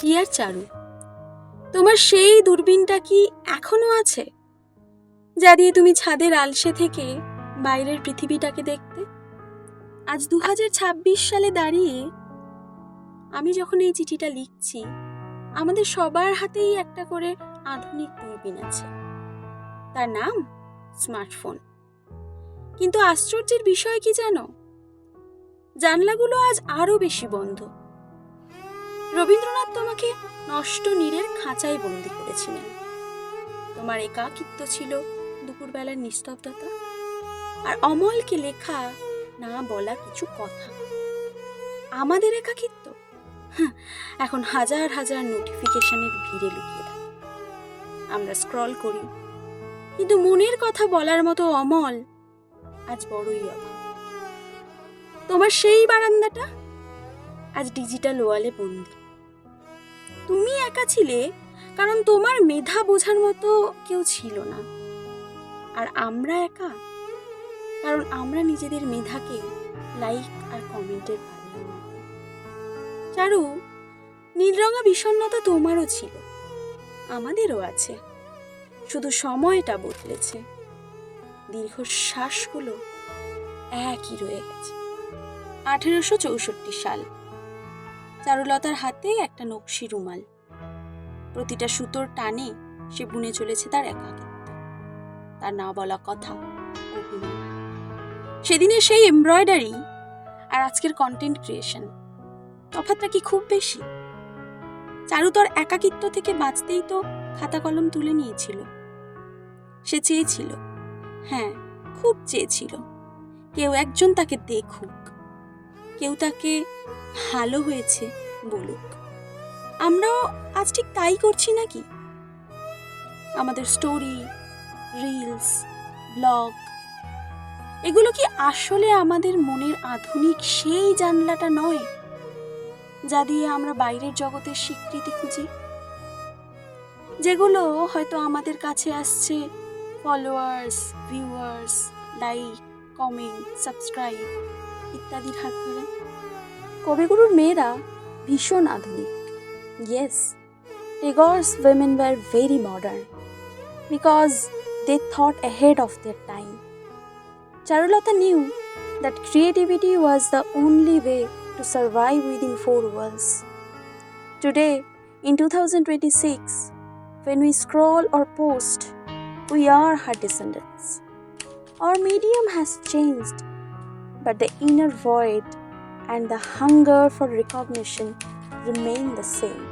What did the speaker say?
ইয়ার চারু, তোমার সেই দূরবীনটা কি এখনো আছে, যা দিয়ে তুমি ছাদের আলসে থেকে বাইরের পৃথিবীটাকে দেখতে? আজ 2026 সালে দাঁড়িয়ে আমি যখন এই চিঠিটা লিখছি, আমাদের সবার হাতেই একটা করে আধুনিক দূরবীন আছে। তার নাম স্মার্টফোন। কিন্তু আশ্চর্যের বিষয় কি জানো? জানলাগুলো আজ আরো বেশি বন্ধ। রবীন্দ্রনাথ তোমাকে নষ্ট নীরের খাঁচায় বন্দি করেছিলেন। তোমার একাকিত্ব ছিল দুপুরবেলার নিস্তব্ধতা আর অমলকে লেখা না বলা কিছু কথা। আমাদের একাকিত্ব এখন হাজার হাজার নোটিফিকেশনের ভিড়ে লুকিয়ে থাকে। আমরা স্ক্রল করি, কিন্তু মনের কথা বলার মতো অমল আজ বড়ই অভাব। তোমার সেই বারান্দাটা আজ ডিজিটাল ওয়ালে বন্দি। তুমি একা ছিলে কারণ তোমার মেধা বোঝার মতো কেউ ছিল না, আর আমরা একা কারণ আমরা নিজেদের মেধাকে লাইক আর কমেন্টের পাল্লায় মারি। চারু, নীলরঙা বিষণ্ণতা তোমারও ছিল, আমাদেরও আছে, শুধু সময়টা বদলেছে। দীর্ঘশ্বাসগুলো একই রয়ে গেছে। 1864 সাল। চারুলতার হাতে একটা নকশি রুমাল। প্রতিটা সুতোর টানে সে বুনে চলেছে তার একাকিত্ব, তার না বলা কথা, অভিমান। সেদিনের সেই এমব্রয়ডারি আর আজকের কন্টেন্ট ক্রিয়েশন, তফাৎটা কি খুব বেশি? চারু তোর একাকিত্ব থেকে বাঁচতেই তো খাতা কলম তুলে নিয়েছিল। সে চেয়েছিল, হ্যাঁ খুব চেয়েছিল, কেউ একজন তাকে দেখুক, কেউ তাকে ভালো হয়েছে বলুক। আমরাও আজ ঠিক তাই করছি নাকি? আমাদের স্টোরি, রিলস, ব্লগ, এগুলো কি আসলে আমাদের মনের আধুনিক সেই জানলাটা নয়, যা দিয়ে আমরা বাইরের জগতের স্বীকৃতি খুঁজি? যেগুলো হয়তো আমাদের কাছে আসছে followers, viewers, like, comment, subscribe ইত্যাদির হাত ধরে। কবিগুরুর মেয়েরা ভীষণ আধুনিক। Yes, Tagore's women were very modern because they thought ahead of their time. Charulata knew that creativity was the only way to survive within four walls. Today, in 2026, when we scroll or post, we are her descendants. Our medium has changed, but the inner void and the hunger for recognition remain the same.